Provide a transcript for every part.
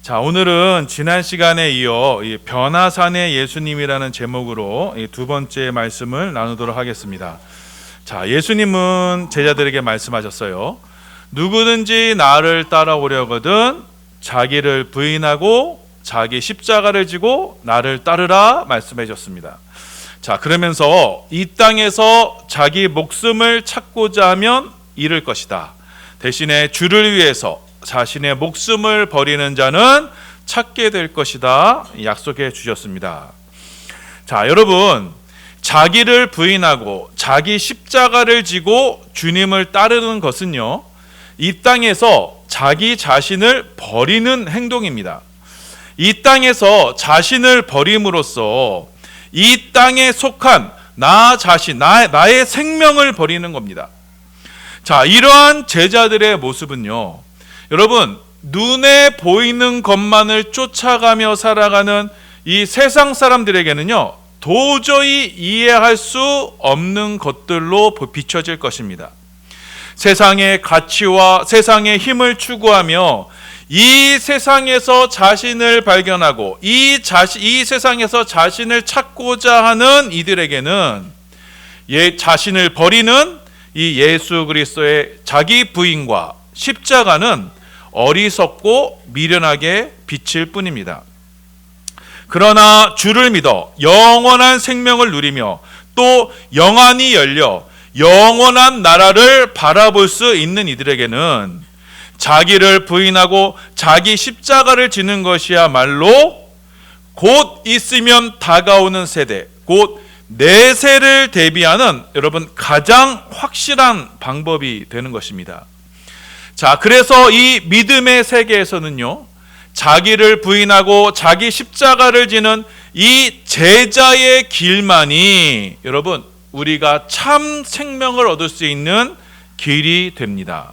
자, 오늘은 지난 시간에 이어 이 변화산의 예수님이라는 제목으로 이 두 번째 말씀을 나누도록 하겠습니다. 자, 예수님은 제자들에게 말씀하셨어요. 누구든지 나를 따라오려거든 자기를 부인하고 자기 십자가를 지고 나를 따르라 말씀해 주셨습니다. 자, 그러면서 이 땅에서 자기 목숨을 찾고자 하면 잃을 것이다. 대신에 주를 위해서 자신의 목숨을 버리는 자는 찾게 될 것이다 약속해 주셨습니다. 자, 여러분, 자기를 부인하고 자기 십자가를 지고 주님을 따르는 것은요, 이 땅에서 자기 자신을 버리는 행동입니다. 이 땅에서 자신을 버림으로써 이 땅에 속한 나 자신, 나의 생명을 버리는 겁니다. 자, 이러한 제자들의 모습은요, 여러분, 눈에 보이는 것만을 쫓아가며 살아가는 이 세상 사람들에게는요, 도저히 이해할 수 없는 것들로 비춰질 것입니다. 세상의 가치와 세상의 힘을 추구하며 이 세상에서 자신을 발견하고 이 세상에서 자신을 찾고자 하는 이들에게는 자신을 버리는 이 예수 그리스도의 자기 부인과 십자가는 어리석고 미련하게 비칠 뿐입니다. 그러나 주를 믿어 영원한 생명을 누리며 또 영안이 열려 영원한 나라를 바라볼 수 있는 이들에게는 자기를 부인하고 자기 십자가를 지는 것이야말로 곧 있으면 다가오는 세대, 곧 내세를 대비하는 여러분 가장 확실한 방법이 되는 것입니다. 자, 그래서 이 믿음의 세계에서는요, 자기를 부인하고 자기 십자가를 지는 이 제자의 길만이 여러분 우리가 참 생명을 얻을 수 있는 길이 됩니다.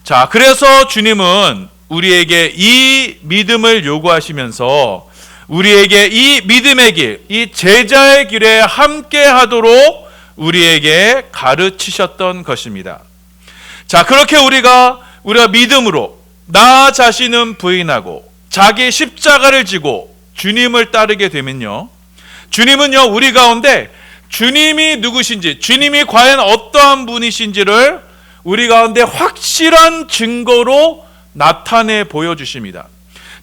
자, 그래서 주님은 우리에게 이 믿음을 요구하시면서 우리에게 이 믿음의 길, 이 제자의 길에 함께 하도록 우리에게 가르치셨던 것입니다. 자, 그렇게 우리가 믿음으로 나 자신은 부인하고 자기 십자가를 지고 주님을 따르게 되면요, 주님은요, 우리 가운데 주님이 누구신지, 주님이 과연 어떠한 분이신지를 우리 가운데 확실한 증거로 나타내 보여주십니다.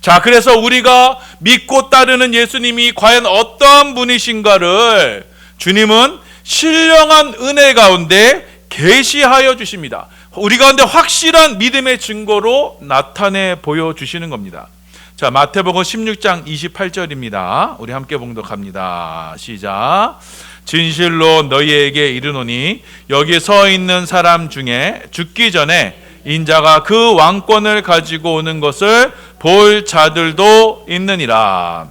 자, 그래서 우리가 믿고 따르는 예수님이 과연 어떠한 분이신가를 주님은 신령한 은혜 가운데 계시하여 주십니다. 우리 가운데 확실한 믿음의 증거로 나타내 보여주시는 겁니다. 자, 마태복음 16장 28절입니다. 우리 함께 봉독합니다. 시작. 진실로 너희에게 이르노니 여기 서 있는 사람 중에 죽기 전에 인자가 그 왕권을 가지고 오는 것을 볼 자들도 있느니라.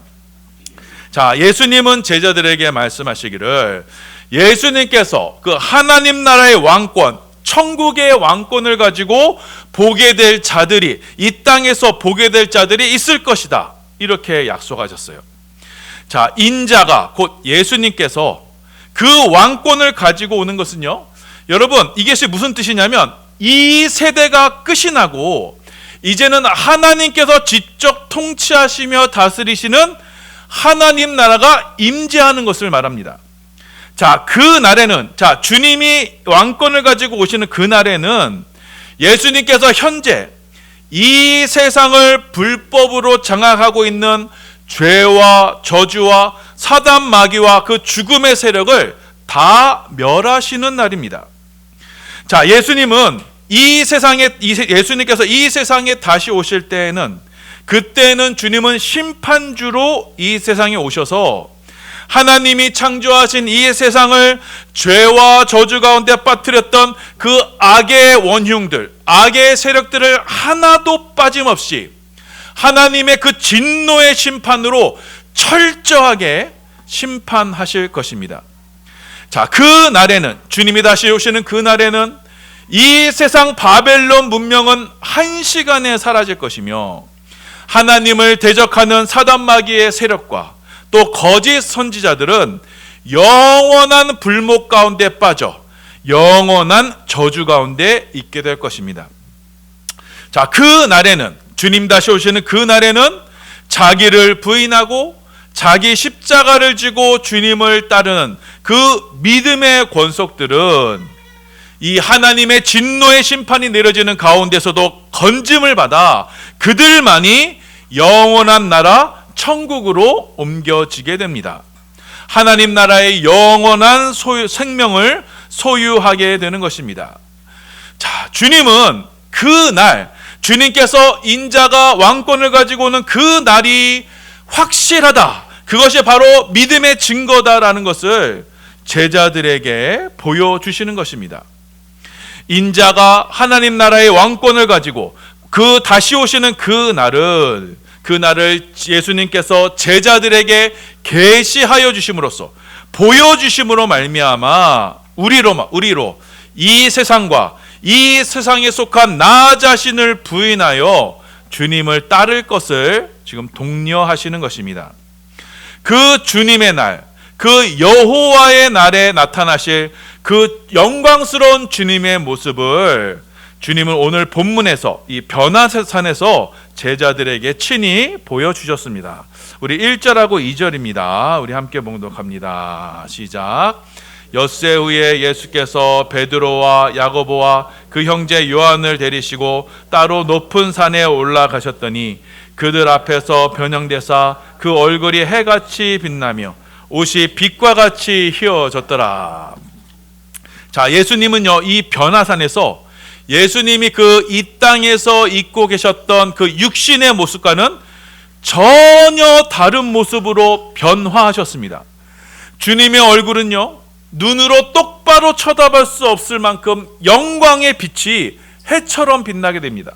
자, 예수님은 제자들에게 말씀하시기를 예수님께서 그 하나님 나라의 왕권, 천국의 왕권을 가지고 보게 될 자들이, 이 땅에서 보게 될 자들이 있을 것이다, 이렇게 약속하셨어요. 자, 인자가 곧 예수님께서 그 왕권을 가지고 오는 것은요, 여러분, 이것이 무슨 뜻이냐면 이 세대가 끝이 나고 이제는 하나님께서 직접 통치하시며 다스리시는 하나님 나라가 임재하는 것을 말합니다. 자, 그 날에는, 자, 주님이 왕권을 가지고 오시는 그 날에는 예수님께서 현재 이 세상을 불법으로 장악하고 있는 죄와 저주와 사단 마귀와 그 죽음의 세력을 다 멸하시는 날입니다. 자, 예수님께서 이 세상에 다시 오실 때에는, 그때는 주님은 심판주로 이 세상에 오셔서 하나님이 창조하신 이 세상을 죄와 저주 가운데 빠뜨렸던 그 악의 원흉들, 악의 세력들을 하나도 빠짐없이 하나님의 그 진노의 심판으로 철저하게 심판하실 것입니다. 자, 그 날에는, 주님이 다시 오시는 그 날에는 이 세상 바벨론 문명은 한시간에 사라질 것이며 하나님을 대적하는 사단 마귀의 세력과 또 거짓 선지자들은 영원한 불목 가운데 빠져 영원한 저주 가운데 있게 될 것입니다. 자, 그 날에는 주님 다시 오시는 그 날에는 자기를 부인하고 자기 십자가를 지고 주님을 따르는 그 믿음의 권속들은 이 하나님의 진노의 심판이 내려지는 가운데서도 건짐을 받아 그들만이 영원한 나라 천국으로 옮겨지게 됩니다. 하나님 나라의 영원한 생명을 소유하게 되는 것입니다. 자, 주님은 그 날, 주님께서 인자가 왕권을 가지고 오는 그 날이 확실하다, 그것이 바로 믿음의 증거다라는 것을 제자들에게 보여주시는 것입니다. 인자가 하나님 나라의 왕권을 가지고 그 다시 오시는 그 날을 예수님께서 제자들에게 계시하여 주심으로써, 보여주심으로 말미암아 우리로 이 세상과 이 세상에 속한 나 자신을 부인하여 주님을 따를 것을 지금 독려하시는 것입니다. 그 주님의 날, 그 여호와의 날에 나타나실 그 영광스러운 주님의 모습을 주님은 오늘 본문에서 이 변화산에서 제자들에게 친히 보여주셨습니다. 우리 1절하고 2절입니다. 우리 함께 봉독합니다. 시작. 엿새 후에 예수께서 베드로와 야고보와 그 형제 요한을 데리시고 따로 높은 산에 올라가셨더니 그들 앞에서 변형되사 그 얼굴이 해같이 빛나며 옷이 빛과 같이 휘어졌더라. 자, 예수님은요, 이 변화산에서 예수님이 그 이 땅에서 입고 계셨던 그 육신의 모습과는 전혀 다른 모습으로 변화하셨습니다. 주님의 얼굴은요, 눈으로 똑바로 쳐다볼 수 없을 만큼 영광의 빛이 해처럼 빛나게 됩니다.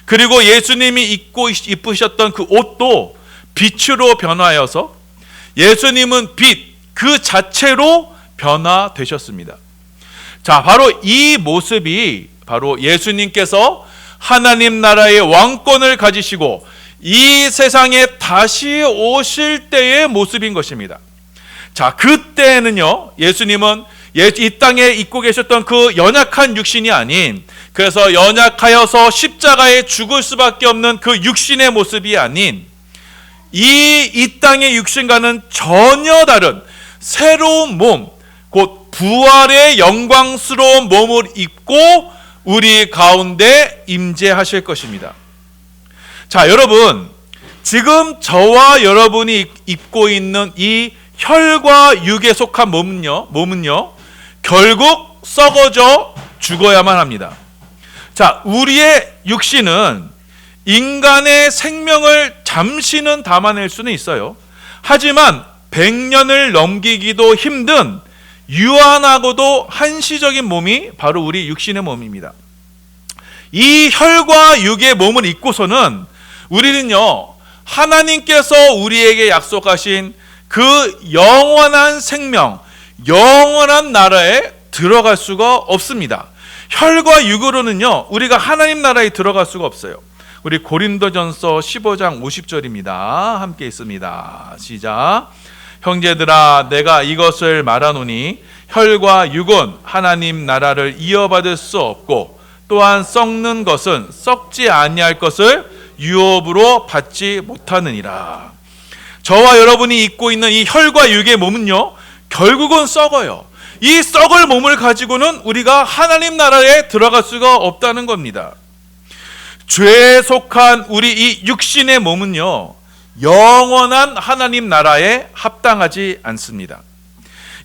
그리고 예수님이 입으셨던 그 옷도 빛으로 변화하여서 예수님은 빛 그 자체로 변화되셨습니다. 자, 바로 이 모습이 바로 예수님께서 하나님 나라의 왕권을 가지시고 이 세상에 다시 오실 때의 모습인 것입니다. 자, 그때는요, 예수님은 이 땅에 입고 계셨던 그 연약한 육신이 아닌, 그래서 연약하여서 십자가에 죽을 수밖에 없는 그 육신의 모습이 아닌, 이 땅의 육신과는 전혀 다른 새로운 몸, 곧 부활의 영광스러운 몸을 입고 우리 가운데 임재하실 것입니다. 자, 여러분, 지금 저와 여러분이 입고 있는 이 혈과 육에 속한 몸은요, 결국 썩어져 죽어야만 합니다. 자, 우리의 육신은 인간의 생명을 잠시는 담아낼 수는 있어요. 하지만 100년을 넘기기도 힘든 유한하고도 한시적인 몸이 바로 우리 육신의 몸입니다. 이 혈과 육의 몸을 입고서는 우리는요, 하나님께서 우리에게 약속하신 그 영원한 생명, 영원한 나라에 들어갈 수가 없습니다. 혈과 육으로는요, 우리가 하나님 나라에 들어갈 수가 없어요. 우리 고린도전서 15장 50절입니다. 함께 있습니다. 시작. 형제들아, 내가 이것을 말하노니 혈과 육은 하나님 나라를 이어받을 수 없고 또한 썩는 것은 썩지 아니할 것을 유업으로 받지 못하느니라. 저와 여러분이 입고 있는 이 혈과 육의 몸은요, 결국은 썩어요. 이 썩을 몸을 가지고는 우리가 하나님 나라에 들어갈 수가 없다는 겁니다. 죄에 속한 우리 이 육신의 몸은요, 영원한 하나님 나라에 합당하지 않습니다.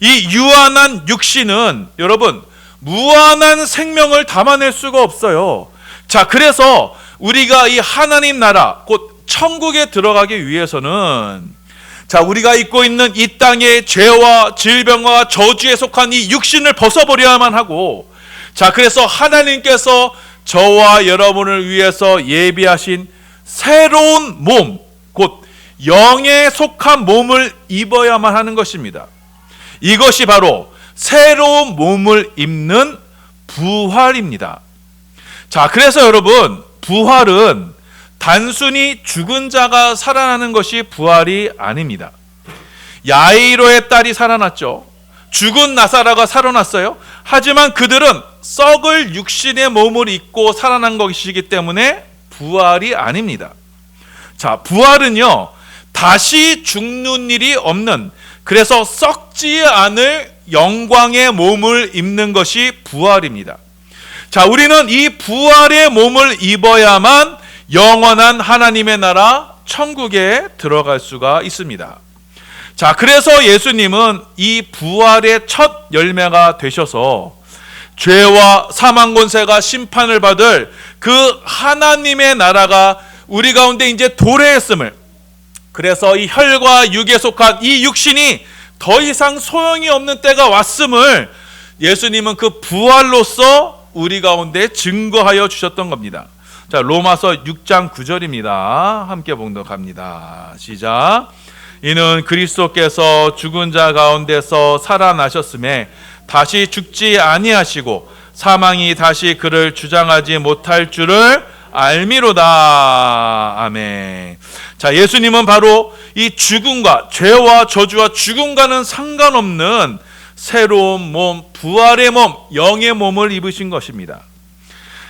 이 유한한 육신은 여러분 무한한 생명을 담아낼 수가 없어요. 자, 그래서 우리가 이 하나님 나라, 곧 천국에 들어가기 위해서는, 자, 우리가 입고 있는 이 땅의 죄와 질병과 저주에 속한 이 육신을 벗어버려야만 하고, 자, 그래서 하나님께서 저와 여러분을 위해서 예비하신 새로운 몸, 곧 영에 속한 몸을 입어야만 하는 것입니다. 이것이 바로 새로운 몸을 입는 부활입니다. 자, 그래서 여러분, 부활은 단순히 죽은 자가 살아나는 것이 부활이 아닙니다. 야이로의 딸이 살아났죠. 죽은 나사로가 살아났어요. 하지만 그들은 썩을 육신의 몸을 입고 살아난 것이기 때문에 부활이 아닙니다. 자, 부활은요, 다시 죽는 일이 없는, 그래서 썩지 않을 영광의 몸을 입는 것이 부활입니다. 자, 우리는 이 부활의 몸을 입어야만 영원한 하나님의 나라 천국에 들어갈 수가 있습니다. 자, 그래서 예수님은 이 부활의 첫 열매가 되셔서 죄와 사망 권세가 심판을 받을 그 하나님의 나라가 우리 가운데 이제 도래했음을, 그래서 이 혈과 육에 속한 이 육신이 더 이상 소용이 없는 때가 왔음을 예수님은 그 부활로서 우리 가운데 증거하여 주셨던 겁니다. 자, 로마서 6장 9절입니다. 함께 봉독합니다. 시작. 이는 그리스도께서 죽은 자 가운데서 살아나셨음에 다시 죽지 아니하시고 사망이 다시 그를 주장하지 못할 줄을 알미로다. 아멘. 자, 예수님은 바로 이 죽음과, 죄와 저주와 죽음과는 상관없는 새로운 몸, 부활의 몸, 영의 몸을 입으신 것입니다.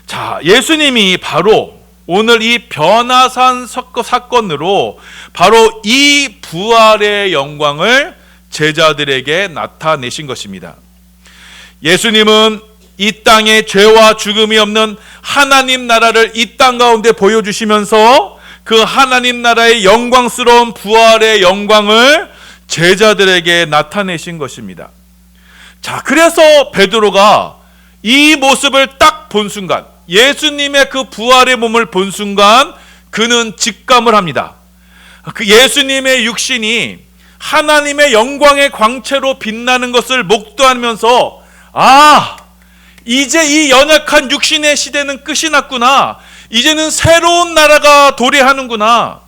자, 예수님이 바로 오늘 이 변화산 사건으로 바로 이 부활의 영광을 제자들에게 나타내신 것입니다. 예수님은 이 땅에 죄와 죽음이 없는 하나님 나라를 이 땅 가운데 보여주시면서 그 하나님 나라의 영광스러운 부활의 영광을 제자들에게 나타내신 것입니다. 자, 그래서 베드로가 이 모습을 딱 본 순간, 예수님의 그 부활의 몸을 본 순간 그는 직감을 합니다. 그 예수님의 육신이 하나님의 영광의 광채로 빛나는 것을 목도하면서, 아, 이제 이 연약한 육신의 시대는 끝이 났구나. 이제는 새로운 나라가 도래하는구나.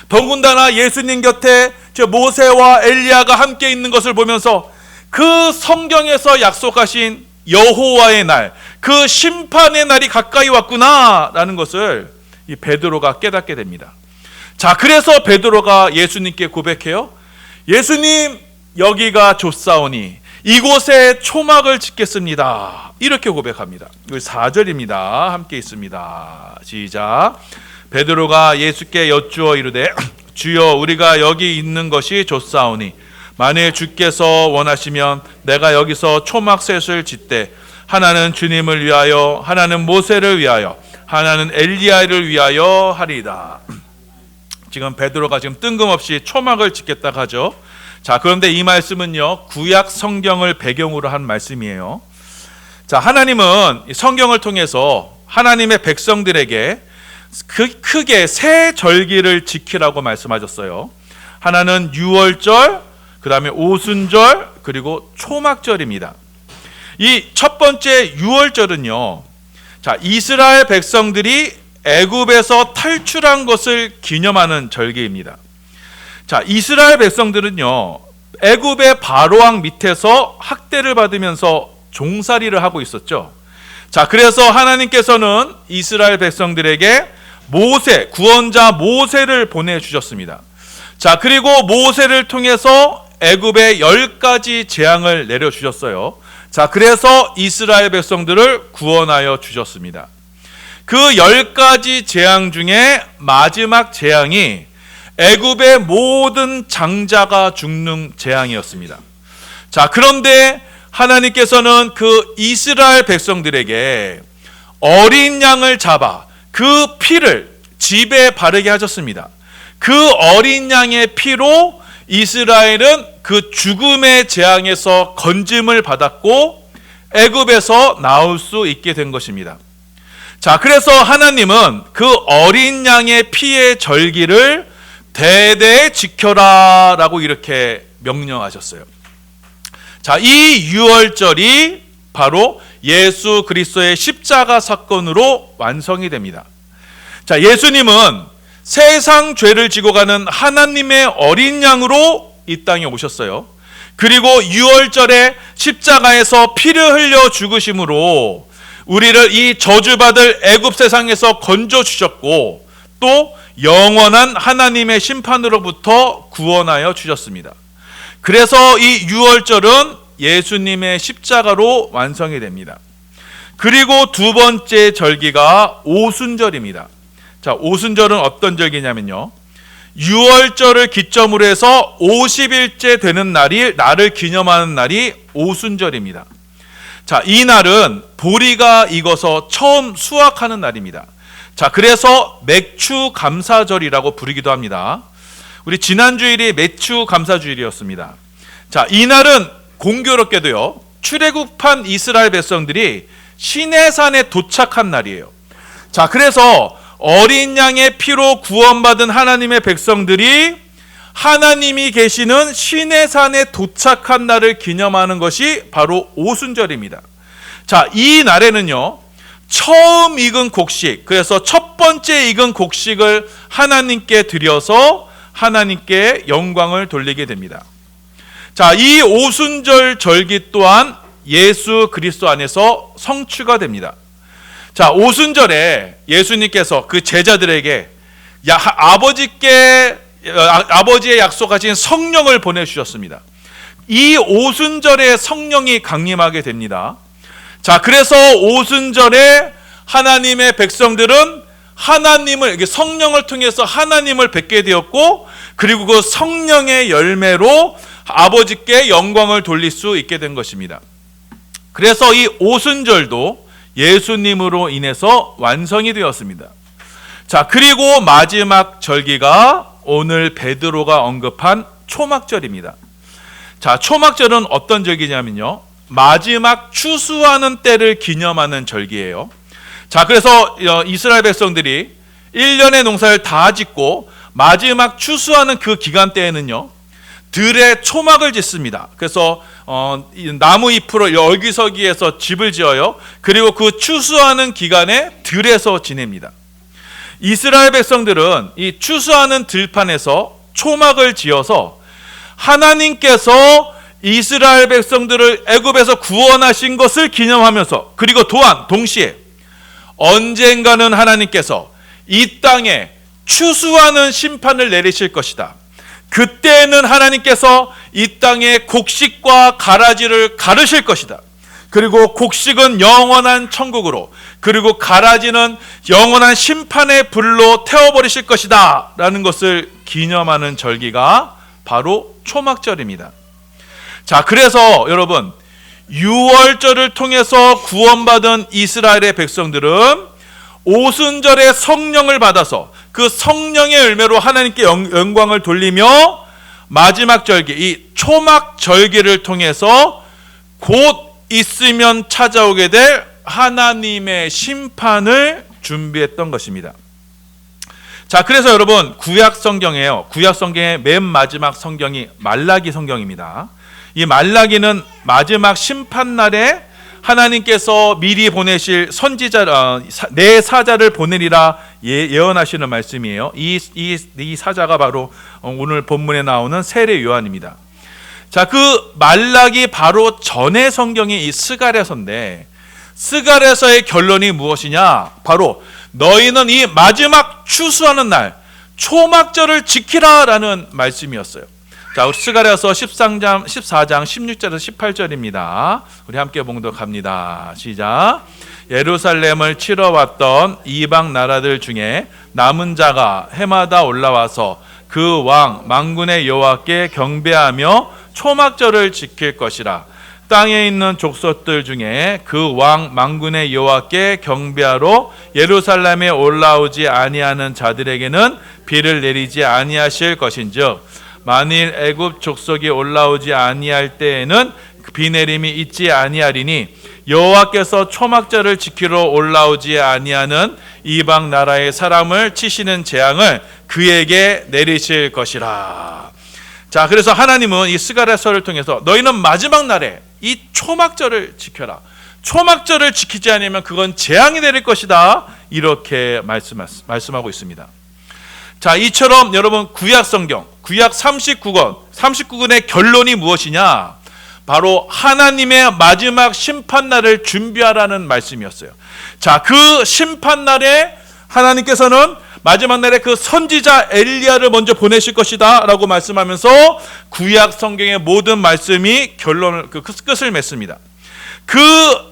더군다나 예수님 곁에 모세와 엘리야가 함께 있는 것을 보면서 그 성경에서 약속하신 여호와의 날, 그 심판의 날이 가까이 왔구나라는 것을 이 베드로가 깨닫게 됩니다. 자, 그래서 베드로가 예수님께 고백해요. 예수님, 여기가 좋사오니 이곳에 초막을 짓겠습니다. 이렇게 고백합니다. 4절입니다. 함께 있습니다. 시작. 베드로가 예수께 여쭈어 이르되 주여, 우리가 여기 있는 것이 좋사오니 만일 주께서 원하시면 내가 여기서 초막셋을 짓되 하나는 주님을 위하여, 하나는 모세를 위하여, 하나는 엘리야를 위하여 하리이다. 지금 베드로가 지금 뜬금없이 초막을 짓겠다고 하죠. 자, 그런데 이 말씀은요, 구약 성경을 배경으로 한 말씀이에요. 자, 하나님은 성경을 통해서 하나님의 백성들에게 크게 세 절기를 지키라고 말씀하셨어요. 하나는 유월절, 그 다음에 오순절, 그리고 초막절입니다. 이 첫 번째 유월절은요, 자, 이스라엘 백성들이 애굽에서 탈출한 것을 기념하는 절기입니다. 자, 이스라엘 백성들은요, 애굽의 바로왕 밑에서 학대를 받으면서 종살이를 하고 있었죠. 자, 그래서 하나님께서는 이스라엘 백성들에게 모세, 구원자 모세를 보내주셨습니다. 자, 그리고 모세를 통해서 애굽에 10가지 재앙을 내려주셨어요. 자, 그래서 이스라엘 백성들을 구원하여 주셨습니다. 그 10가지 재앙 중에 마지막 재앙이 애굽의 모든 장자가 죽는 재앙이었습니다. 자, 그런데 하나님께서는 그 이스라엘 백성들에게 어린 양을 잡아 그 피를 집에 바르게 하셨습니다. 그 어린 양의 피로 이스라엘은 그 죽음의 재앙에서 건짐을 받았고 애굽에서 나올 수 있게 된 것입니다. 자, 그래서 하나님은 그 어린 양의 피의 절기를 대대 지켜라 라고 이렇게 명령하셨어요. 자, 이 유월절이 바로 예수 그리스도의 십자가 사건으로 완성이 됩니다. 자, 예수님은 세상 죄를 지고 가는 하나님의 어린 양으로 이 땅에 오셨어요. 그리고 유월절에 십자가에서 피를 흘려 죽으심으로 우리를 이 저주받을 애굽 세상에서 건져 주셨고 또 영원한 하나님의 심판으로부터 구원하여 주셨습니다. 그래서 이 유월절은 예수님의 십자가로 완성이 됩니다. 그리고 두 번째 절기가 오순절입니다. 자, 오순절은 어떤 절기냐면요, 유월절을 기점으로 해서 50일째 되는 날을 기념하는 날이 오순절입니다. 자, 이 날은 보리가 익어서 처음 수확하는 날입니다. 자, 그래서 맥추 감사절이라고 부르기도 합니다. 우리 지난 주일이 맥추 감사주일이었습니다. 자, 이 날은 공교롭게도요, 출애굽한 이스라엘 백성들이 시내산에 도착한 날이에요. 자, 그래서 어린 양의 피로 구원받은 하나님의 백성들이 하나님이 계시는 시내산에 도착한 날을 기념하는 것이 바로 오순절입니다. 자, 이 날에는요, 처음 익은 곡식, 그래서 첫 번째 익은 곡식을 하나님께 드려서 하나님께 영광을 돌리게 됩니다. 자, 이 오순절 절기 또한 예수 그리스도 안에서 성취가 됩니다. 자, 오순절에 예수님께서 그 제자들에게 아버지의 약속하신 성령을 보내주셨습니다. 이 오순절에 성령이 강림하게 됩니다. 자, 그래서 오순절에 하나님의 백성들은 성령을 통해서 하나님을 뵙게 되었고, 그리고 그 성령의 열매로 아버지께 영광을 돌릴 수 있게 된 것입니다. 그래서 이 오순절도 예수님으로 인해서 완성이 되었습니다. 자, 그리고 마지막 절기가 오늘 베드로가 언급한 초막절입니다. 자, 초막절은 어떤 절기냐면요, 마지막 추수하는 때를 기념하는 절기예요. 자, 그래서 이스라엘 백성들이 1년의 농사를 다 짓고 마지막 추수하는 그 기간대에는요, 들에 초막을 짓습니다. 그래서 나무 잎으로 여기저기에서 집을 지어요. 그리고 그 추수하는 기간에 들에서 지냅니다. 이스라엘 백성들은 이 추수하는 들판에서 초막을 지어서 하나님께서 이스라엘 백성들을 애굽에서 구원하신 것을 기념하면서, 그리고 또한 동시에 언젠가는 하나님께서 이 땅에 추수하는 심판을 내리실 것이다. 그때는 하나님께서 이 땅의 곡식과 가라지를 가르실 것이다. 그리고 곡식은 영원한 천국으로, 그리고 가라지는 영원한 심판의 불로 태워버리실 것이다 라는 것을 기념하는 절기가 바로 초막절입니다. 자, 그래서 여러분, 유월절을 통해서 구원받은 이스라엘의 백성들은 오순절에 성령을 받아서 그 성령의 열매로 하나님께 영광을 돌리며 마지막 절기, 이 초막 절기를 통해서 곧 있으면 찾아오게 될 하나님의 심판을 준비했던 것입니다. 자, 그래서 여러분, 구약 성경이에요. 구약 성경의 맨 마지막 성경이 말라기 성경입니다. 이 말라기는 마지막 심판날에 하나님께서 미리 보내실 선지자, 내 사자를 보내리라 예언하시는 말씀이에요. 이 사자가 바로 오늘 본문에 나오는 세례 요한입니다. 자, 그 말라기 바로 전의 성경이 이 스가랴서인데, 스가랴서의 결론이 무엇이냐? 바로 너희는 이 마지막 추수하는 날 초막절을 지키라 라는 말씀이었어요. 자, 우리 스가랴서 14장 16절에서 18절입니다. 우리 함께 봉독합니다. 시작. 예루살렘을 치러 왔던 이방 나라들 중에 남은 자가 해마다 올라와서 그 왕 만군의 여호와께 경배하며 초막절을 지킬 것이라. 땅에 있는 족속들 중에 그 왕 만군의 여호와께 경배하러 예루살렘에 올라오지 아니하는 자들에게는 비를 내리지 아니하실 것인즉, 만일 애굽 족속이 올라오지 아니할 때에는 비 내림이 있지 아니하리니 여호와께서 초막절을 지키러 올라오지 아니하는 이방 나라의 사람을 치시는 재앙을 그에게 내리실 것이라. 자, 그래서 하나님은 이 스가랴서를 통해서 너희는 마지막 날에 이 초막절을 지켜라. 초막절을 지키지 않으면 그건 재앙이 내릴 것이다. 이렇게 말씀하고 있습니다. 자, 이처럼 여러분, 구약 성경, 구약 39권의 결론이 무엇이냐? 바로 하나님의 마지막 심판날을 준비하라는 말씀이었어요. 자, 그 심판날에 하나님께서는 마지막 날에 그 선지자 엘리야를 먼저 보내실 것이다 라고 말씀하면서 구약 성경의 모든 말씀이 끝을 맺습니다. 그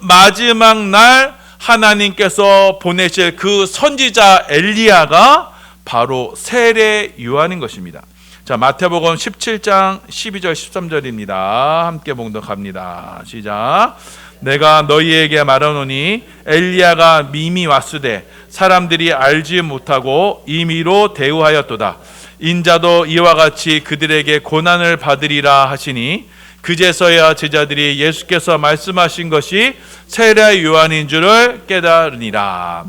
마지막 날 하나님께서 보내실 그 선지자 엘리야가 바로 세례 요한인 것입니다. 자, 마태복음 17장 12절 13절입니다. 함께 봉독합니다. 시작. 내가 너희에게 말하노니 엘리야가 이미 왔으되 사람들이 알지 못하고 임의로 대우하였도다. 인자도 이와 같이 그들에게 고난을 받으리라 하시니 그제서야 제자들이 예수께서 말씀하신 것이 세례 요한인 줄을 깨달으니라.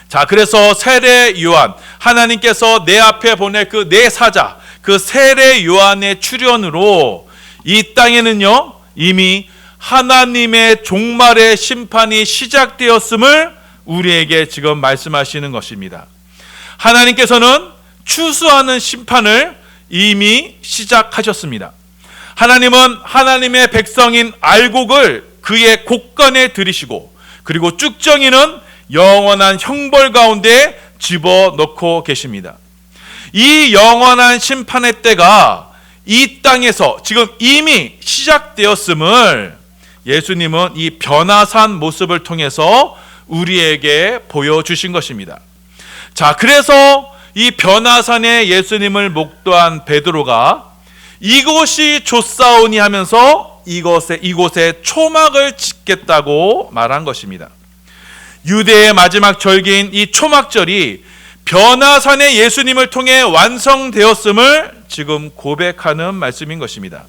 자, 그래서 세례 요한, 하나님께서 내 앞에 보낼 그 내 사자, 그 세례 요한의 출현으로 이 땅에는요 이미 하나님의 종말의 심판이 시작되었음을 우리에게 지금 말씀하시는 것입니다. 하나님께서는 추수하는 심판을 이미 시작하셨습니다. 하나님은 하나님의 백성인 알곡을 그의 곡간에 들이시고, 그리고 쭉정이는 영원한 형벌 가운데 집어넣고 계십니다. 이 영원한 심판의 때가 이 땅에서 지금 이미 시작되었음을 예수님은 이 변화산 모습을 통해서 우리에게 보여주신 것입니다. 자, 그래서 이 변화산에 예수님을 목도한 베드로가 이곳이 좋사오니 하면서 이곳에 초막을 짓겠다고 말한 것입니다. 유대의 마지막 절기인 이 초막절이 변화산의 예수님을 통해 완성되었음을 지금 고백하는 말씀인 것입니다.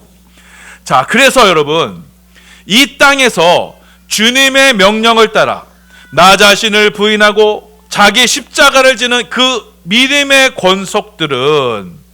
자, 그래서 여러분, 이 땅에서 주님의 명령을 따라 나 자신을 부인하고 자기 십자가를 지는 그 믿음의 권속들은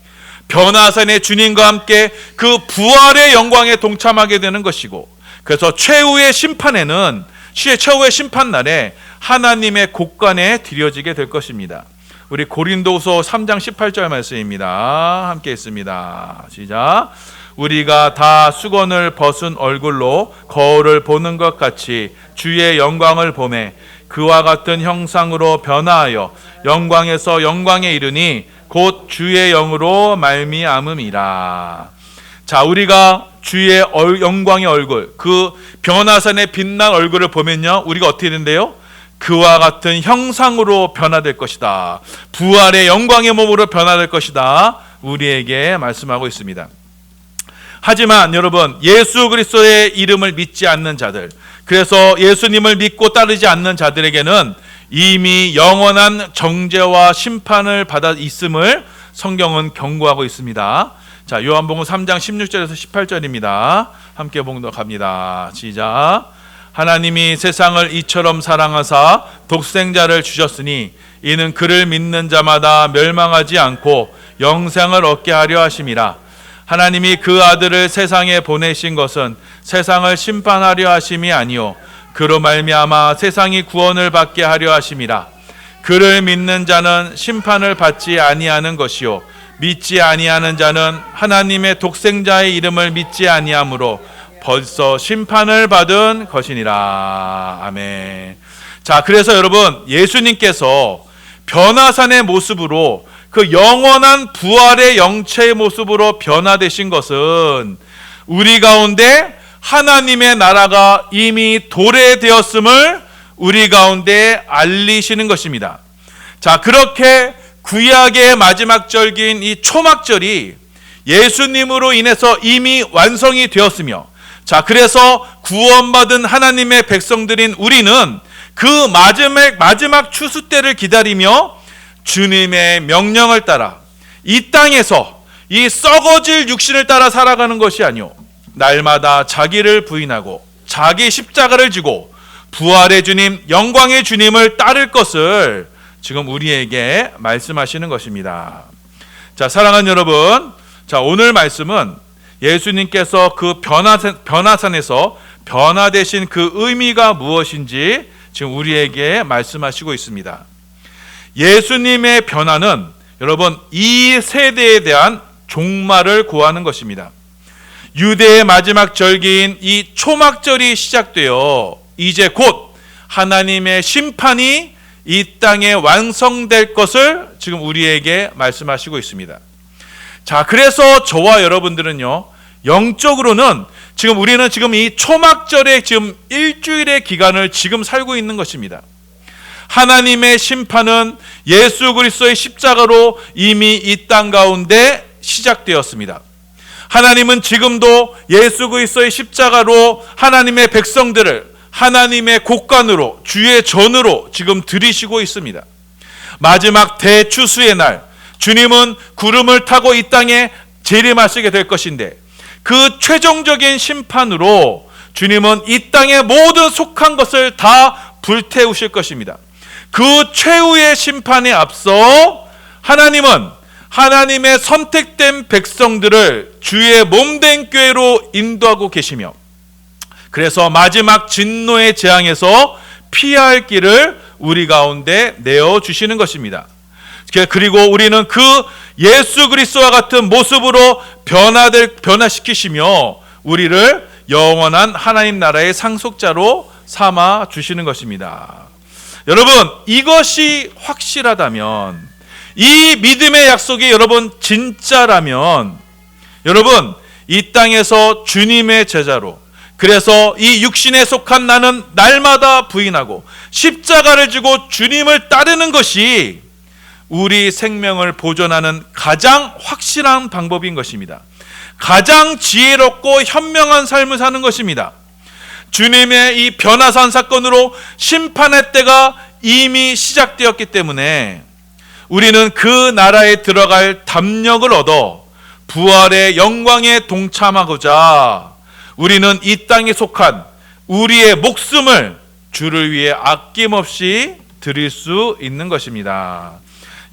변화산의 주님과 함께 그 부활의 영광에 동참하게 되는 것이고, 그래서 최후의 심판에는 최후의 심판날에 하나님의 곳간에 드려지게 될 것입니다. 우리 고린도서 3장 18절 말씀입니다. 함께 있습니다. 시작. 우리가 다 수건을 벗은 얼굴로 거울을 보는 것 같이 주의 영광을 보매 그와 같은 형상으로 변화하여 영광에서 영광에 이르니 곧 주의 영으로 말미암음이라. 자, 우리가 주의 영광의 얼굴, 그 변화산의 빛난 얼굴을 보면요, 우리가 어떻게 된대요? 그와 같은 형상으로 변화될 것이다. 부활의 영광의 몸으로 변화될 것이다. 우리에게 말씀하고 있습니다. 하지만 여러분, 예수 그리스도의 이름을 믿지 않는 자들, 그래서 예수님을 믿고 따르지 않는 자들에게는 이미 영원한 정죄와 심판을 받아 있음을 성경은 경고하고 있습니다. 자, 요한복음 3장 16절에서 18절입니다. 함께 봉독합니다. 시작. 하나님이 세상을 이처럼 사랑하사 독생자를 주셨으니 이는 그를 믿는 자마다 멸망하지 않고 영생을 얻게 하려 하심이라. 하나님이 그 아들을 세상에 보내신 것은 세상을 심판하려 하심이 아니요 그로 말미암아 세상이 구원을 받게 하려 하심이라. 그를 믿는 자는 심판을 받지 아니하는 것이요 믿지 아니하는 자는 하나님의 독생자의 이름을 믿지 아니하므로 벌써 심판을 받은 것이니라. 아멘. 자, 그래서 여러분, 예수님께서 변화산의 모습으로 그 영원한 부활의 영체의 모습으로 변화되신 것은 우리 가운데 하나님의 나라가 이미 도래되었음을 우리 가운데 알리시는 것입니다. 자, 그렇게 구약의 마지막 절기인 이 초막절이 예수님으로 인해서 이미 완성이 되었으며, 자, 그래서 구원받은 하나님의 백성들인 우리는 그 마지막 추수 때를 기다리며 주님의 명령을 따라 이 땅에서 이 썩어질 육신을 따라 살아가는 것이 아니오 날마다 자기를 부인하고 자기 십자가를 지고 부활의 주님, 영광의 주님을 따를 것을 지금 우리에게 말씀하시는 것입니다. 자, 사랑하는 여러분, 자, 오늘 말씀은 예수님께서 그 변화산에서 변화되신 그 의미가 무엇인지 지금 우리에게 말씀하시고 있습니다. 예수님의 변화는 여러분 이 세대에 대한 종말을 고하는 것입니다. 유대의 마지막 절기인 이 초막절이 시작되어 이제 곧 하나님의 심판이 이 땅에 완성될 것을 지금 우리에게 말씀하시고 있습니다. 자, 그래서 저와 여러분들은요, 영적으로는 지금 우리는 지금 이 초막절의 지금 일주일의 기간을 지금 살고 있는 것입니다. 하나님의 심판은 예수 그리스도의 십자가로 이미 이 땅 가운데 시작되었습니다. 하나님은 지금도 예수 그리스도의 십자가로 하나님의 백성들을 하나님의 곳간으로 주의 전으로 지금 들이시고 있습니다. 마지막 대추수의 날 주님은 구름을 타고 이 땅에 재림하시게 될 것인데 그 최종적인 심판으로 주님은 이 땅의 모든 속한 것을 다 불태우실 것입니다. 그 최후의 심판에 앞서 하나님은 하나님의 선택된 백성들을 주의 몸된 교회로 인도하고 계시며 그래서 마지막 진노의 재앙에서 피해야 할 길을 우리 가운데 내어주시는 것입니다. 그리고 우리는 그 예수 그리스도와 같은 모습으로 변화시키시며 우리를 영원한 하나님 나라의 상속자로 삼아 주시는 것입니다. 여러분, 이것이 확실하다면, 이 믿음의 약속이 여러분 진짜라면, 여러분 이 땅에서 주님의 제자로, 그래서 이 육신에 속한 나는 날마다 부인하고 십자가를 지고 주님을 따르는 것이 우리 생명을 보존하는 가장 확실한 방법인 것입니다. 가장 지혜롭고 현명한 삶을 사는 것입니다. 주님의 이 변화산 사건으로 심판의 때가 이미 시작되었기 때문에 우리는 그 나라에 들어갈 담력을 얻어 부활의 영광에 동참하고자 우리는 이 땅에 속한 우리의 목숨을 주를 위해 아낌없이 드릴 수 있는 것입니다.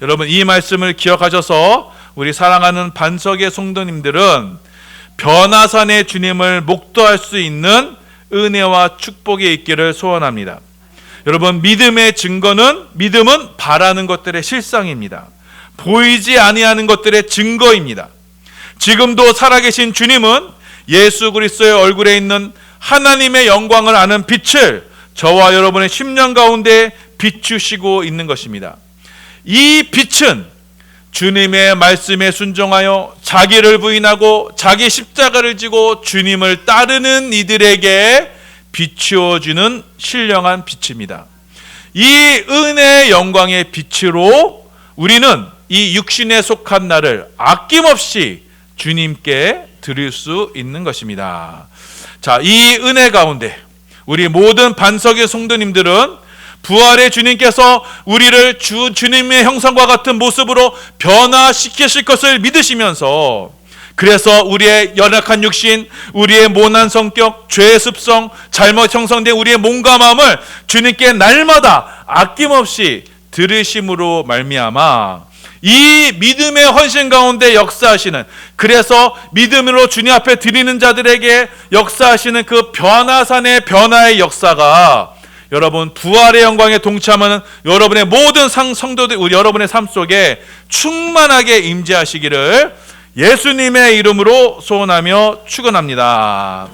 여러분, 이 말씀을 기억하셔서 우리 사랑하는 반석의 성도님들은 변화산의 주님을 목도할 수 있는 은혜와 축복이 있기를 소원합니다. 여러분, 믿음의 증거는, 믿음은 바라는 것들의 실상입니다. 보이지 아니하는 것들의 증거입니다. 지금도 살아계신 주님은 예수 그리스도의 얼굴에 있는 하나님의 영광을 아는 빛을 저와 여러분의 심령 가운데 비추시고 있는 것입니다. 이 빛은 주님의 말씀에 순종하여 자기를 부인하고 자기 십자가를 지고 주님을 따르는 이들에게 비추어주는 신령한 빛입니다. 이 은혜의 영광의 빛으로 우리는 이 육신에 속한 나를 아낌없이 주님께 드릴 수 있는 것입니다. 자, 이 은혜 가운데 우리 모든 반석의 성도님들은 부활의 주님께서 우리를 주님의 형상과 같은 모습으로 변화시키실 것을 믿으시면서, 그래서 우리의 연약한 육신, 우리의 모난 성격, 죄의 습성, 잘못 형성된 우리의 몸과 마음을 주님께 날마다 아낌없이 들으심으로 말미암아 이 믿음의 헌신 가운데 역사하시는, 그래서 믿음으로 주님 앞에 드리는 자들에게 역사하시는 그 변화산의 변화의 역사가 여러분 부활의 영광에 동참하는 여러분의 모든 성도들, 여러분의 삶 속에 충만하게 임재하시기를 예수님의 이름으로 소원하며 축원합니다.